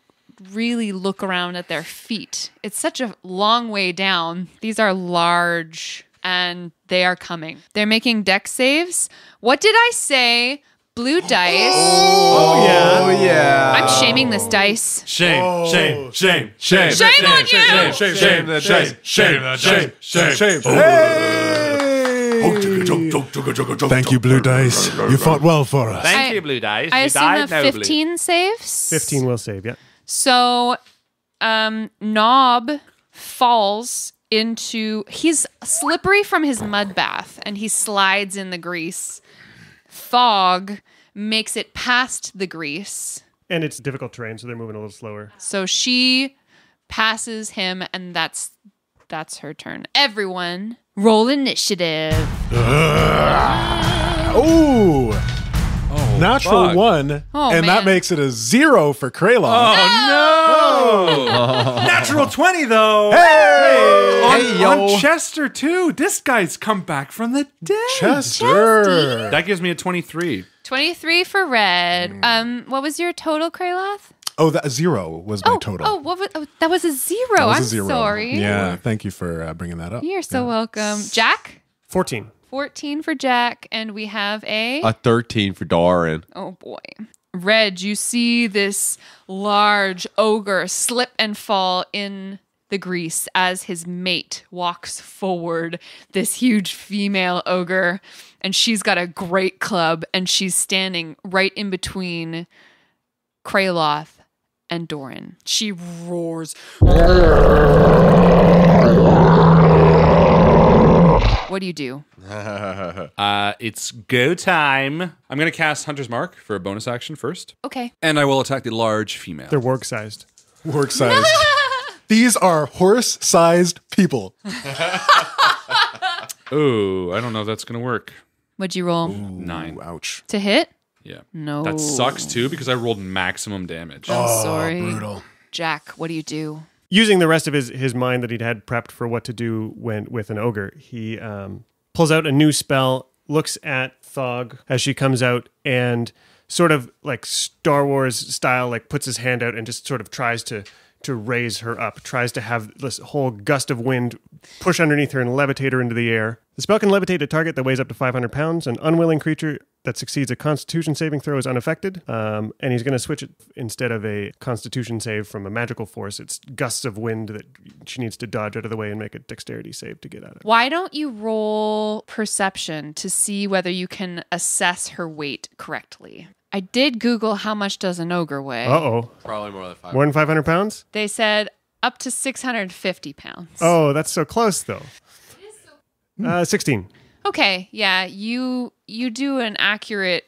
Speaker 5: really look around at their feet. It's such a long way down. These are large and they are coming. They're making dex saves. What did I say? Blue dice.
Speaker 3: Oh, yeah.
Speaker 5: I'm shaming this dice.
Speaker 1: Shame on you!
Speaker 5: Shame
Speaker 2: the dice. Shame. Thank you, Blue Dice. You fought well for us.
Speaker 1: Thank you, Blue Dice.
Speaker 5: I
Speaker 1: You
Speaker 5: assume
Speaker 1: died
Speaker 5: a
Speaker 1: nobly.
Speaker 5: 15 saves?
Speaker 3: 15 will save, yeah.
Speaker 5: So, Knob falls into... He's slippery from his mud bath, and he slides in the grease. Thog makes it past the grease.
Speaker 3: And it's difficult terrain, so they're moving a little slower.
Speaker 5: So she passes him, and that's her turn. Everyone, roll initiative.
Speaker 2: Ooh. Natural
Speaker 1: fuck.
Speaker 2: 1.
Speaker 5: Oh,
Speaker 2: and
Speaker 5: man.
Speaker 2: that makes it a 0 for Kraloth.
Speaker 1: Natural 20, though.
Speaker 2: Hey!
Speaker 1: On Chester, too. This guy's come back from the dead.
Speaker 2: Chester.
Speaker 1: That gives me a 23.
Speaker 5: 23 for Red. What was your total, Kraloth?
Speaker 2: Oh, that 0 was my total.
Speaker 5: That was a 0.
Speaker 2: That was
Speaker 5: I'm
Speaker 2: a 0.
Speaker 5: sorry.
Speaker 2: Yeah, thank you for bringing that up.
Speaker 5: You're so welcome. Jack?
Speaker 3: 14.
Speaker 5: 14 for Jack, and we have a
Speaker 4: 13 for Doran.
Speaker 5: oh boy. Red, you see this large ogre slip and fall in the grease as his mate walks forward, this huge female ogre, and she's got a great club, and she's standing right in between Kraloth and Doran. She roars. What do you do?
Speaker 1: It's go time. I'm going to cast Hunter's Mark for a bonus action first.
Speaker 5: Okay.
Speaker 1: And I will attack the large female.
Speaker 3: They're work-sized.
Speaker 2: Work-sized. These are horse-sized people.
Speaker 1: Oh, I don't know if that's going to work.
Speaker 5: What'd you roll?
Speaker 1: 9.
Speaker 2: Ooh, ouch.
Speaker 5: To hit?
Speaker 1: Yeah.
Speaker 5: No.
Speaker 1: That sucks, too, because I rolled maximum damage.
Speaker 5: I'm sorry.
Speaker 2: Brutal.
Speaker 5: Jack, what do you do?
Speaker 3: Using the rest of his mind that he'd had prepped for what to do with an ogre, he pulls out a new spell, looks at Thog as she comes out, and sort of like Star Wars style, like puts his hand out and just sort of tries to raise her up, tries to have this whole gust of wind push underneath her and levitate her into the air. The spell can levitate a target that weighs up to 500 pounds. An unwilling creature that succeeds a Constitution saving throw is unaffected. And he's going to switch it instead of a Constitution save from a magical force. It's gusts of wind that she needs to dodge out of the way and make a dexterity save to get out of.
Speaker 5: Why don't you roll perception to see whether you can assess her weight correctly? I did Google how much does an ogre weigh.
Speaker 3: Uh-oh.
Speaker 4: Probably more than 5.
Speaker 3: More than 500 pounds?
Speaker 5: They said up to 650 pounds.
Speaker 3: Oh, that's so close, though. 16.
Speaker 5: Okay, yeah, you do an accurate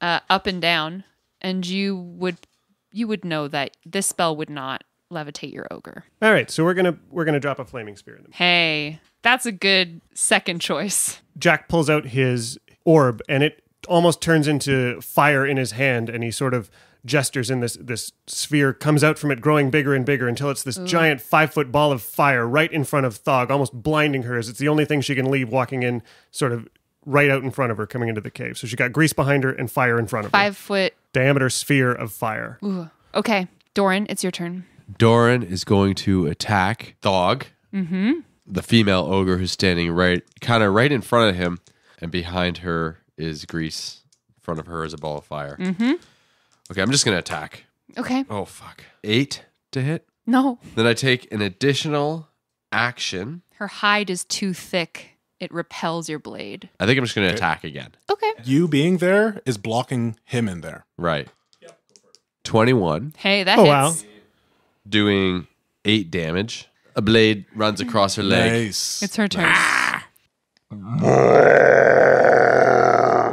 Speaker 5: up and down, and you would know that this spell would not levitate your ogre.
Speaker 3: All right, so we're gonna drop a flaming spear in them.
Speaker 5: Hey, that's a good second choice.
Speaker 3: Jack pulls out his orb, and it almost turns into fire in his hand, and he sort of gestures in this sphere, comes out from it, growing bigger and bigger until it's this giant 5-foot ball of fire right in front of Thog, almost blinding her as it's the only thing she can leave walking in sort of right out in front of her coming into the cave. So she got grease behind her and fire in front of her.
Speaker 5: 5-foot
Speaker 3: Diameter sphere of fire.
Speaker 5: Ooh. Okay, Doran, it's your turn.
Speaker 4: Doran is going to attack Thog, the female ogre who's standing right in front of him, and behind her is grease. In front of her is a ball of fire. Okay, I'm just going to attack.
Speaker 5: Okay.
Speaker 4: Oh, fuck. 8 to hit.
Speaker 5: No.
Speaker 4: Then I take an additional action.
Speaker 5: Her hide is too thick. It repels your blade.
Speaker 4: I think I'm just going to attack again.
Speaker 5: Okay.
Speaker 2: You being there is blocking him in there.
Speaker 4: Right. 21.
Speaker 5: Hey, that
Speaker 3: Oh,
Speaker 5: hits.
Speaker 3: wow.
Speaker 4: Doing 8 damage. A blade runs across her leg.
Speaker 2: Nice.
Speaker 5: It's her turn.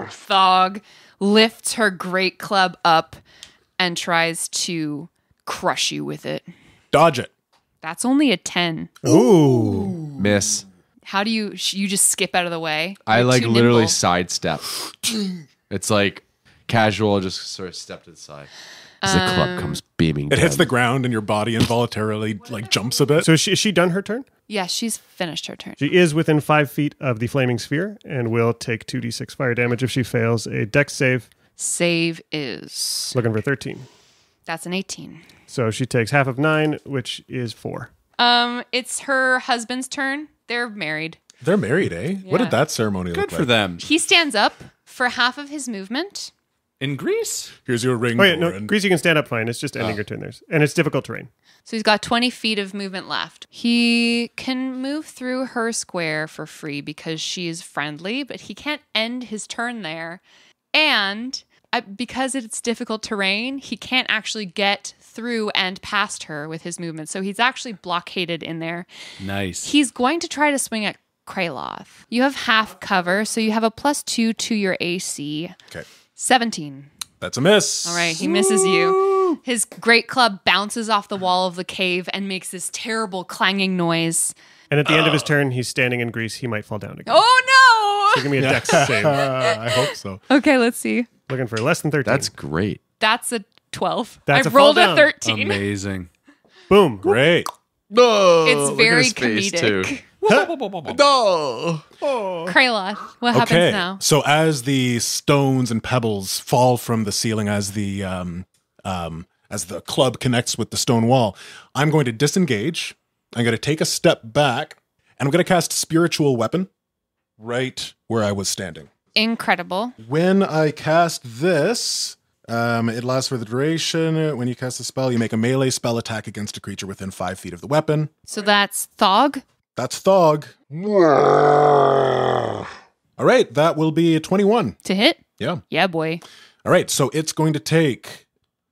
Speaker 5: Thog lifts her great club up and tries to crush you with it.
Speaker 2: Dodge it.
Speaker 5: That's only a 10.
Speaker 3: Ooh.
Speaker 4: Miss.
Speaker 5: How do you just skip out of the way?
Speaker 4: I
Speaker 5: You're
Speaker 4: like
Speaker 5: too
Speaker 4: literally
Speaker 5: nimble.
Speaker 4: sidestep. It's like casual, just sort of step to the side. As the club comes beaming
Speaker 2: It
Speaker 4: down.
Speaker 2: hits the ground and your body involuntarily like jumps a bit.
Speaker 3: So is she done her turn?
Speaker 5: Yeah, she's finished her turn.
Speaker 3: She is within 5 feet of the flaming sphere and will take 2d6 fire damage if she fails a dex save.
Speaker 5: Save is
Speaker 3: Looking for 13.
Speaker 5: that's an 18.
Speaker 3: So she takes half of 9, which is 4.
Speaker 5: It's her husband's turn. They're married.
Speaker 2: They're married, eh? What
Speaker 5: Yeah.
Speaker 2: did that ceremony look
Speaker 1: Good
Speaker 2: like?
Speaker 1: for them.
Speaker 5: He stands up for half of his movement.
Speaker 1: In Greece?
Speaker 2: Here's your ring.
Speaker 3: Oh, yeah, no,
Speaker 2: Doran.
Speaker 3: Greasy can stand up fine. It's just ending your turn there. And it's difficult terrain.
Speaker 5: So he's got 20 feet of movement left. He can move through her square for free because she is friendly, but he can't end his turn there. And because it's difficult terrain, he can't actually get through and past her with his movement. So he's actually blockaded in there.
Speaker 1: Nice.
Speaker 5: He's going to try to swing at Kraloth. You have half cover, so you have a +2 to your AC.
Speaker 2: Okay.
Speaker 5: 17.
Speaker 2: That's a miss.
Speaker 5: All right, he misses you. His great club bounces off the wall of the cave and makes this terrible clanging noise.
Speaker 3: And at the end of his turn, he's standing in grease. He might fall down again.
Speaker 5: Oh
Speaker 3: So give me a dex save.
Speaker 2: I hope so.
Speaker 5: no! Okay, let's see.
Speaker 3: Looking for less than 13.
Speaker 4: That's great.
Speaker 5: That's a 12.
Speaker 3: That's
Speaker 5: I
Speaker 3: a fall
Speaker 5: rolled a
Speaker 3: down.
Speaker 5: 13.
Speaker 1: Amazing.
Speaker 3: Boom.
Speaker 2: Great.
Speaker 4: No,
Speaker 5: It's very comedic.
Speaker 4: No.
Speaker 5: Kraloth, what happens now?
Speaker 2: So as the stones and pebbles fall from the ceiling, as the club connects with the stone wall, I'm going to disengage. I'm going to take a step back, and I'm going to cast Spiritual Weapon right where I was standing.
Speaker 5: Incredible.
Speaker 2: When I cast this, it lasts for the duration. When you cast the spell, you make a melee spell attack against a creature within 5 feet of the weapon.
Speaker 5: So that's Thog.
Speaker 2: That's Thog. All right, that will be a 21.
Speaker 5: To hit?
Speaker 2: Yeah.
Speaker 5: Yeah, boy.
Speaker 2: All right, so it's going to take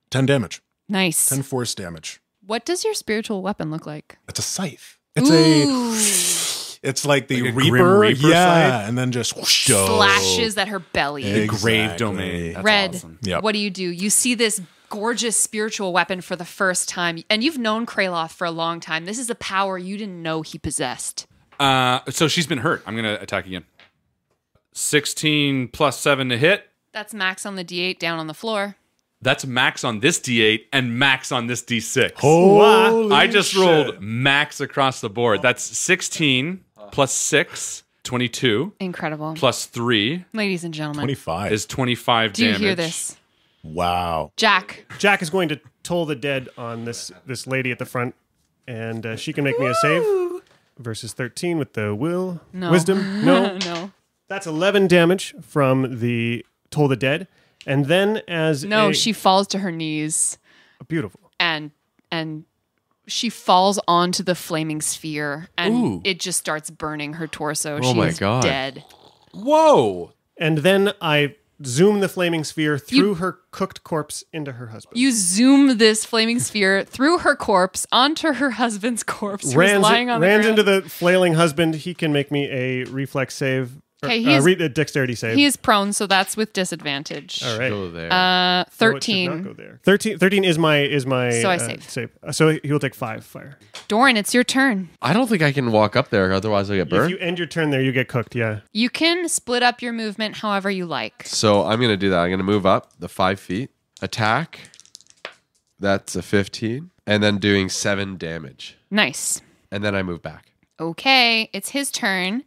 Speaker 2: 10 damage,
Speaker 5: Nice.
Speaker 2: 10 force damage.
Speaker 5: What does your spiritual weapon look like?
Speaker 2: It's a scythe. It's it's like the
Speaker 1: Like a Grim
Speaker 2: Reaper,
Speaker 1: Reaper
Speaker 2: yeah,
Speaker 1: scythe?
Speaker 2: and then just whoosh,
Speaker 5: Slashes at her belly.
Speaker 1: The grave
Speaker 2: Exactly.
Speaker 1: domain. That's
Speaker 5: Red,
Speaker 1: awesome.
Speaker 2: Yep.
Speaker 5: what do? You see this gorgeous spiritual weapon for the first time, and you've known Kraloth for a long time. This is a power you didn't know he possessed.
Speaker 1: So she's been hurt. I'm going to attack again. 16 plus 7 to hit.
Speaker 5: That's max on the D8 down on the floor.
Speaker 1: That's max on this D8 and max on this D6.
Speaker 2: Holy
Speaker 1: I just
Speaker 2: shit.
Speaker 1: rolled max across the board. That's 16 plus 6, 22,
Speaker 5: Incredible.
Speaker 1: plus 3
Speaker 5: Ladies and gentlemen,
Speaker 2: 25.
Speaker 1: is 25
Speaker 5: do you
Speaker 1: damage.
Speaker 5: hear this?
Speaker 2: Wow.
Speaker 5: Jack,
Speaker 3: Jack is going to toll the dead on this lady at the front, and she can make me a save. Versus 13 with the wisdom. No.
Speaker 5: no.
Speaker 3: That's 11 damage from the toll the dead. And then
Speaker 5: She falls to her knees
Speaker 3: beautiful.
Speaker 5: and she falls onto the flaming sphere, and it just starts burning her torso.
Speaker 4: Oh my
Speaker 5: She's
Speaker 4: God.
Speaker 5: dead.
Speaker 1: Whoa.
Speaker 3: And then I zoom the flaming sphere through her cooked corpse into her husband.
Speaker 5: You zoom this flaming sphere through her corpse onto her husband's corpse, who's lying on the
Speaker 3: Rans
Speaker 5: ground.
Speaker 3: into the flailing husband. He can make me a reflex save.
Speaker 5: Okay,
Speaker 3: a dexterity save.
Speaker 5: He is prone, so that's with disadvantage.
Speaker 3: All right.
Speaker 4: Go there.
Speaker 3: So it should not
Speaker 5: 13.
Speaker 3: go there. 13 is my
Speaker 5: So I save.
Speaker 3: So he will take 5 fire.
Speaker 5: Doran, it's your turn.
Speaker 4: I don't think I can walk up there, otherwise I'll get
Speaker 3: If
Speaker 4: burned.
Speaker 3: you end your turn there, you get cooked. Yeah.
Speaker 5: You can split up your movement however you like.
Speaker 4: So I'm going to do that. I'm going to move up the 5 feet, attack. That's a 15, and then doing 7 damage.
Speaker 5: Nice.
Speaker 4: And then I move back.
Speaker 5: Okay, it's his turn.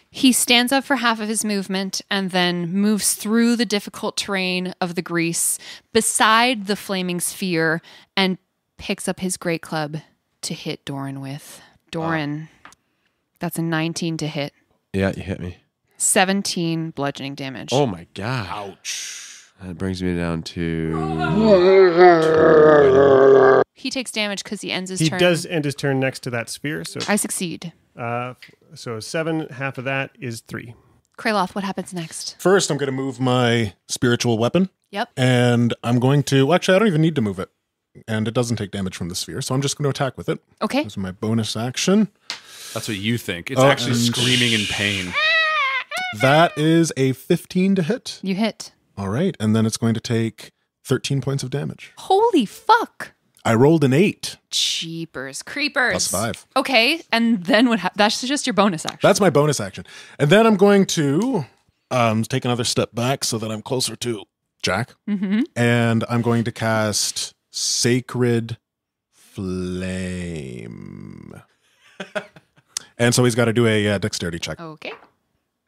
Speaker 5: He stands up for half of his movement and then moves through the difficult terrain of the grease beside the flaming sphere and picks up his great club to hit Doran with. Doran, that's a 19 to hit.
Speaker 4: Yeah, you hit me.
Speaker 5: 17 bludgeoning damage.
Speaker 4: Oh my God. Ouch. That brings me down to...
Speaker 5: He takes damage because he ends his
Speaker 3: He
Speaker 5: turn.
Speaker 3: does end his turn next to that sphere. So
Speaker 5: I succeed.
Speaker 3: so 7, half of that is 3.
Speaker 5: Kraloth, what happens next?
Speaker 2: First, I'm going to move my spiritual weapon.
Speaker 5: Yep.
Speaker 2: And I'm going to... Actually, I don't even need to move it. And it doesn't take damage from the sphere. So I'm just going to attack with it.
Speaker 5: Okay.
Speaker 2: This is my bonus action.
Speaker 1: That's what you think. It's actually
Speaker 2: and-
Speaker 1: screaming in pain.
Speaker 2: That is a 15 to hit.
Speaker 5: You hit.
Speaker 2: All right. And then it's going to take 13 points of damage.
Speaker 5: Holy fuck.
Speaker 2: I rolled an 8.
Speaker 5: Cheapers. Creepers.
Speaker 2: Plus 5.
Speaker 5: Okay, and then what happens? That's just your bonus action.
Speaker 2: That's my bonus action. And then I'm going to take another step back so that I'm closer to Jack.
Speaker 5: Mm-hmm.
Speaker 2: And I'm going to cast Sacred Flame. And so he's got to do a dexterity check.
Speaker 5: Okay.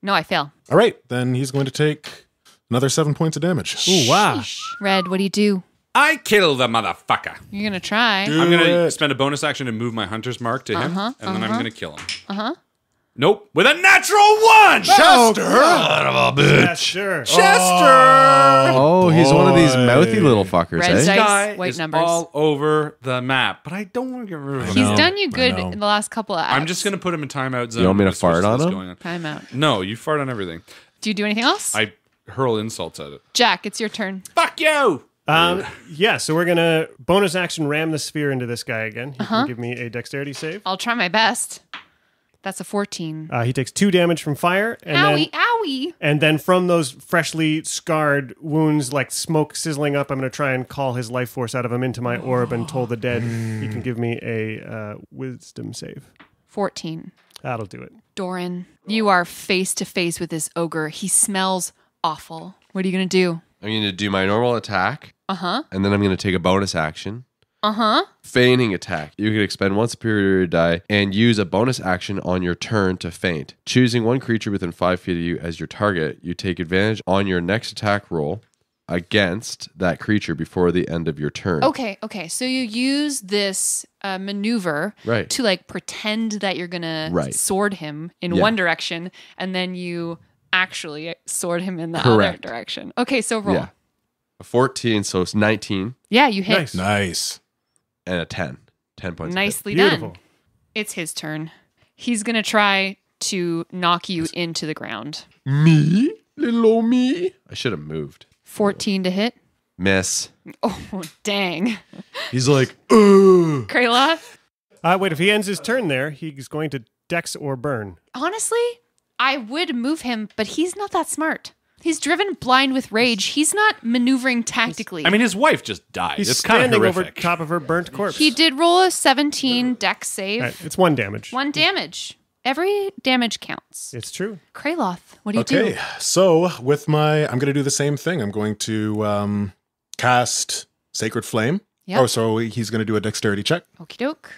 Speaker 5: No, I fail.
Speaker 2: All right. Then he's going to take another 7 points of damage.
Speaker 3: Ooh, wow.
Speaker 5: Red, what do you do?
Speaker 1: I kill the motherfucker.
Speaker 5: You're going to try.
Speaker 1: I'm going to
Speaker 2: it.
Speaker 1: spend a bonus action to move my hunter's mark to him, and then I'm going to kill him.
Speaker 5: Uh-huh.
Speaker 1: Nope. With a natural 1!
Speaker 2: Chester!
Speaker 3: Chester.
Speaker 4: Oh, he's one of these mouthy little fuckers,
Speaker 5: Red
Speaker 4: eh?
Speaker 5: dice.
Speaker 1: Guy
Speaker 5: white
Speaker 1: is
Speaker 5: numbers.
Speaker 1: all over the map, but I don't want to get rid of him.
Speaker 5: He's
Speaker 2: know,
Speaker 5: done you
Speaker 2: I
Speaker 5: good
Speaker 2: know.
Speaker 5: in the last couple of acts.
Speaker 1: I'm just going to put him in timeout zone.
Speaker 4: You want me to
Speaker 1: Let's switch
Speaker 4: fart on
Speaker 1: what's
Speaker 4: him?
Speaker 1: going
Speaker 5: Time out.
Speaker 1: No, you fart on everything.
Speaker 5: Do you do anything else?
Speaker 1: I hurl insults at it.
Speaker 5: Jack, it's your turn.
Speaker 1: Fuck you!
Speaker 3: Yeah, so we're going to bonus action ram the sphere into this guy again. He can give me a dexterity save.
Speaker 5: I'll try my best. That's a 14.
Speaker 3: He takes 2 damage from fire. And
Speaker 5: Owie,
Speaker 3: then
Speaker 5: Owie.
Speaker 3: And then from those freshly scarred wounds, like smoke sizzling up, I'm going to try and call his life force out of him into my orb and toll the dead. He can give me a wisdom save.
Speaker 5: 14.
Speaker 3: That'll do it.
Speaker 5: Doran, you are face to face with this ogre. He smells awful. What are you going to do?
Speaker 4: I'm going to do my normal attack.
Speaker 5: Uh-huh.
Speaker 4: And then I'm going to take a bonus action.
Speaker 5: Uh-huh.
Speaker 4: Feigning attack. You can expend one superior die and use a bonus action on your turn to feint. Choosing one creature within 5 feet of you as your target, you take advantage on your next attack roll against that creature before the end of your turn.
Speaker 5: Okay. So you use this maneuver
Speaker 4: Right.
Speaker 5: to like pretend that you're going to sword him in one direction, and then you actually sword him in the
Speaker 4: Correct.
Speaker 5: other direction. Okay, so roll.
Speaker 4: Yeah. A 14, so it's 19.
Speaker 5: Yeah, you hit.
Speaker 2: Nice.
Speaker 4: And a 10. 10 points.
Speaker 5: Nicely
Speaker 3: Beautiful.
Speaker 5: done. It's his turn. He's going to try to knock you into the ground.
Speaker 4: Me? Little old me? I should have moved.
Speaker 5: 14 to hit.
Speaker 4: Miss.
Speaker 5: Oh, dang.
Speaker 4: He's like, ugh.
Speaker 5: Krayla,
Speaker 3: Wait, if he ends his turn there, he's going to dex or burn.
Speaker 5: honestly, I would move him, but he's not that smart. He's driven blind with rage. He's not maneuvering tactically.
Speaker 1: I mean, his wife just died.
Speaker 3: He's
Speaker 1: It's kind of
Speaker 3: standing over
Speaker 1: horrific.
Speaker 3: top of her burnt corpse.
Speaker 5: He did roll a 17 dex save.
Speaker 3: All right, it's 1 damage.
Speaker 5: 1 damage. Every damage counts.
Speaker 3: It's true.
Speaker 5: Kraloth, what do you
Speaker 2: Okay,
Speaker 5: do?
Speaker 2: so I'm going to do the same thing. I'm going to cast Sacred Flame.
Speaker 5: Yep.
Speaker 2: Oh, so he's going to do a dexterity check.
Speaker 5: Okie doke.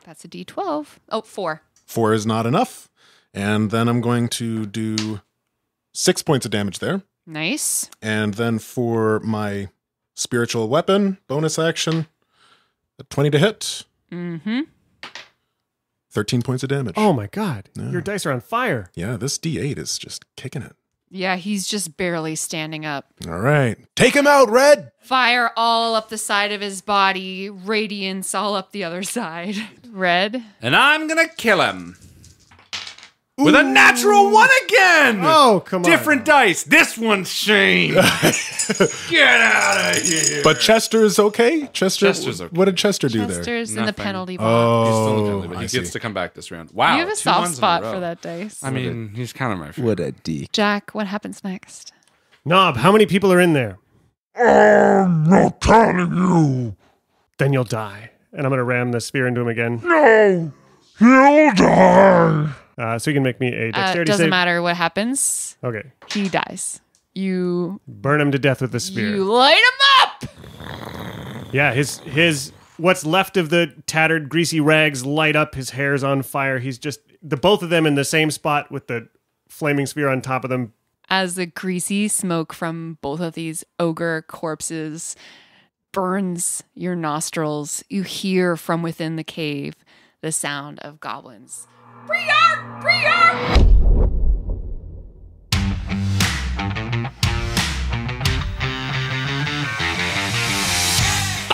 Speaker 5: That's a D12. Oh, 4.
Speaker 2: 4 is not enough. And then I'm going to do 6 points of damage there.
Speaker 5: Nice.
Speaker 2: And then for my spiritual weapon, bonus action, a 20 to hit.
Speaker 5: Mm-hmm.
Speaker 2: 13 points of damage.
Speaker 3: Oh my God. Your dice are on fire.
Speaker 2: Yeah, this D8 is just kicking it.
Speaker 5: Yeah, he's just barely standing up.
Speaker 2: All right. Take him out, Red!
Speaker 5: Fire all up the side of his body, radiance all up the other side. Red.
Speaker 1: And I'm going to kill him. With a natural 1 again!
Speaker 3: Oh, come on.
Speaker 1: Different dice. This one's Shane. Get out of here.
Speaker 2: But Chester's okay?
Speaker 1: Chester's okay.
Speaker 2: What did Chester do there?
Speaker 5: Chester's in the
Speaker 1: Nothing.
Speaker 5: penalty box.
Speaker 1: He's still in the penalty, but
Speaker 2: I
Speaker 1: he
Speaker 2: see.
Speaker 1: gets to come back this round. Wow.
Speaker 5: You have a
Speaker 1: 2
Speaker 5: soft
Speaker 1: ones in a
Speaker 5: spot
Speaker 1: row.
Speaker 5: for that dice.
Speaker 1: I mean, he's kind of my favorite.
Speaker 4: What a D.
Speaker 5: Jack, what happens next?
Speaker 3: Knob, how many people are in there?
Speaker 7: I'm not telling you.
Speaker 3: Then you'll die. And I'm going to ram the spear into him again.
Speaker 7: No, you'll die.
Speaker 3: So you can make me a dexterity
Speaker 5: Doesn't
Speaker 3: save.
Speaker 5: matter what happens.
Speaker 3: Okay.
Speaker 5: He dies. You
Speaker 3: Burn him to death with the spear.
Speaker 5: you light him up.
Speaker 3: Yeah, his what's left of the tattered, greasy rags light up. His hair's on fire. He's just both of them in the same spot with the flaming spear on top of them.
Speaker 5: As the greasy smoke from both of these ogre corpses burns your nostrils, you hear from within the cave the sound of goblins. Briar! Briar!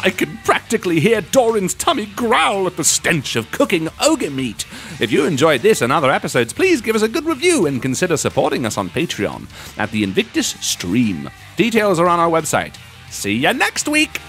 Speaker 6: I can practically hear Doran's tummy growl at the stench of cooking ogre meat. If you enjoyed this and other episodes, please give us a good review and consider supporting us on Patreon at the Invictus Stream. Details are on our website. See ya next week!